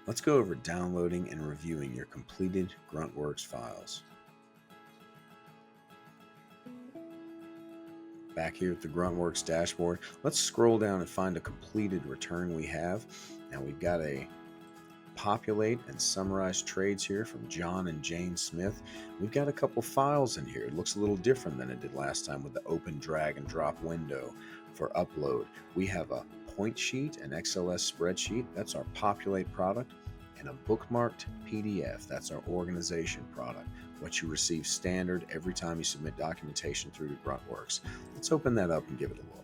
Let's go over downloading and reviewing your completed GruntWorx files. Back here at the GruntWorx dashboard, let's scroll down and find a completed return we have. Now we've got a populate and summarize trades here from John and Jane Smith. We've got a couple files in here. It looks a little different than it did last time with the open drag and drop window for upload. We have a point sheet, an XLS spreadsheet, that's our populate product, and a bookmarked PDF, that's our organization product, what you receive standard every time you submit documentation through to GruntWorx. Let's open that up and give it a look.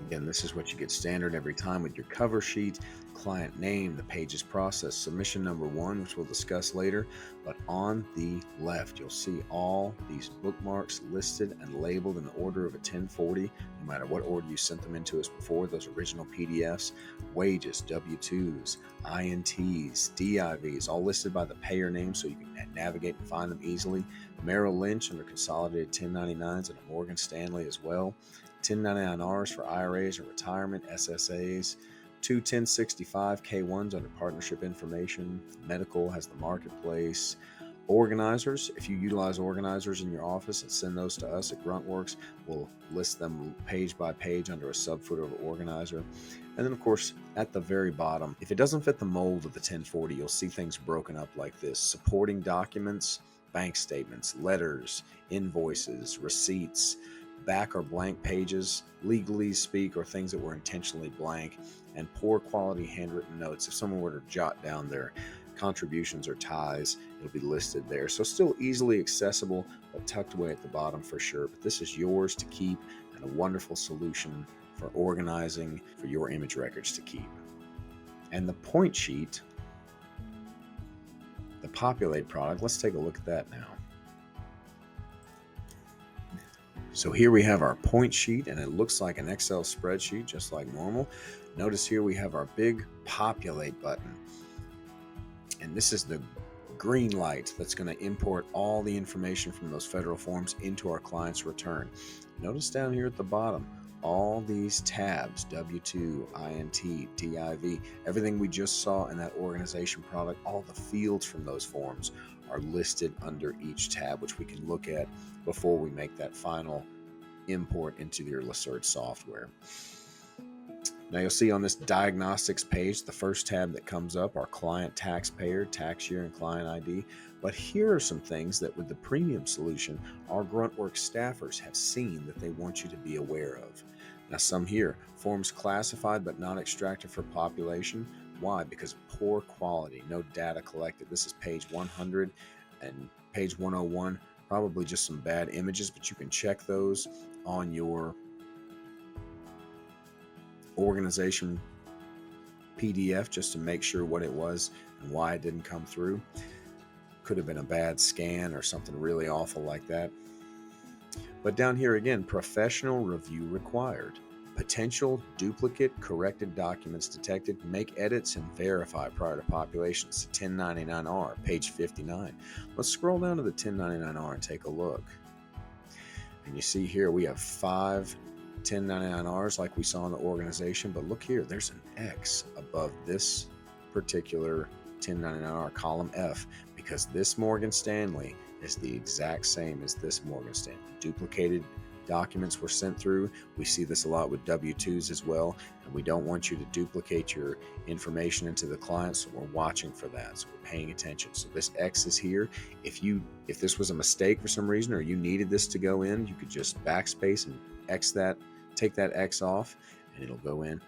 Again, this is what you get standard every time with your cover sheet, client name, the pages processed, submission number 1, which we'll discuss later. But on the left, you'll see all these bookmarks listed and labeled in the order of a 1040, no matter what order you sent them into us before, those original PDFs, wages, W-2s, INTs, DIVs, all listed by the payer name so you can navigate and find them easily. Merrill Lynch under consolidated 1099s and a Morgan Stanley as well. 1099Rs for IRAs and retirement, SSAs, 2 1065 K1s under partnership information. Medical has the marketplace. Organizers, if you utilize organizers in your office and send those to us at GruntWorx, we'll list them page by page under a subfooter of organizer. And then, of course, at the very bottom, if it doesn't fit the mold of the 1040, you'll see things broken up like this: supporting documents, bank statements, letters, invoices, receipts, back or blank pages, legalese speak, or things that were intentionally blank, and poor quality handwritten notes. If someone were to jot down their contributions or ties, it'll be listed there. So still easily accessible, but tucked away at the bottom for sure. But this is yours to keep, and a wonderful solution for organizing for your image records to keep. And the point sheet, the populate product, let's take a look at that now. So here we have our point sheet, and it looks like an Excel spreadsheet, just like normal. Notice here we have our big populate button. And this is the green light that's going to import all the information from those federal forms into our client's return. Notice down here at the bottom, all these tabs, W-2, INT, DIV, everything we just saw in that organization product, all the fields from those forms are listed under each tab, which we can look at before we make that final import into your Lacerte software. Now you'll see on this diagnostics page, the first tab that comes up, our client taxpayer, tax year, and client ID. But here are some things that with the premium solution, our GruntWorx staffers have seen that they want you to be aware of. Now some here, forms classified but not extracted for population. Why? Because of poor quality, no data collected. This is page 100 and page 101, probably just some bad images, but you can check those on your organization PDF just to make sure what it was and why it didn't come through. Could have been a bad scan or something really awful like that. But down here again, professional review required. Potential duplicate corrected documents detected. Make edits and verify prior to populations. 1099R, page 59. Let's scroll down to the 1099R and take a look. And you see here we have 5 1099Rs like we saw in the organization, but look here, there's an X above this particular 1099R, column F, because this Morgan Stanley is the exact same as this Morgan Stanley. Duplicated documents were sent through. We see this a lot with W-2s as well, and we don't want you to duplicate your information into the client, so we're watching for that, so we're paying attention. So this X is here. If this was a mistake for some reason, or you needed this to go in, you could just backspace and X that, take that X off, and it'll go in.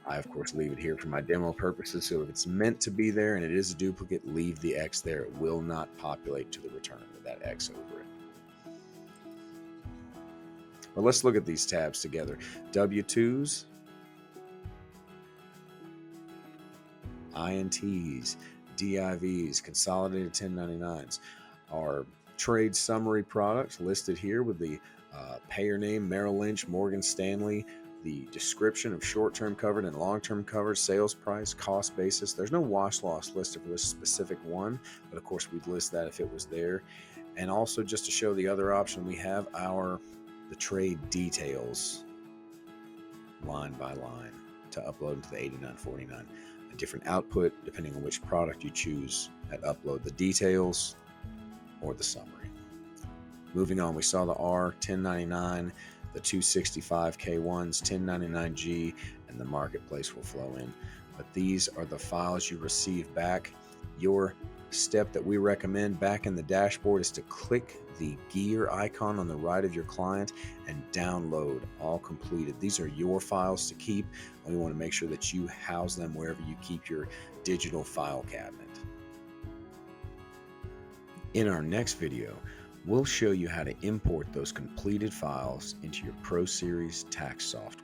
I, of course, leave it here for my demo purposes, so if it's meant to be there and it is a duplicate, leave the X there. It will not populate to the return with that X over it. But let's look at these tabs together. W-2s, INTs, DIVs, consolidated 1099s, our trade summary products listed here with the payer name, Merrill Lynch, Morgan Stanley, the description of short-term covered and long-term covered, sales price, cost basis. There's no wash loss listed for this specific one, but of course we'd list that if it was there. And also, just to show the other option, we have the trade details line by line. to upload into the 8949. A different output depending on which product you choose at upload, the details or the summary. Moving on, we saw the R1099, the 265K1s, 1099G, and the marketplace will flow in. But these are the files you receive back. Your step that we recommend back in the dashboard is to click the gear icon on the right of your client and download all completed. These are your files to keep, and we want to make sure that you house them wherever you keep your digital file cabinet. In our next video, we'll show you how to import those completed files into your ProSeries tax software.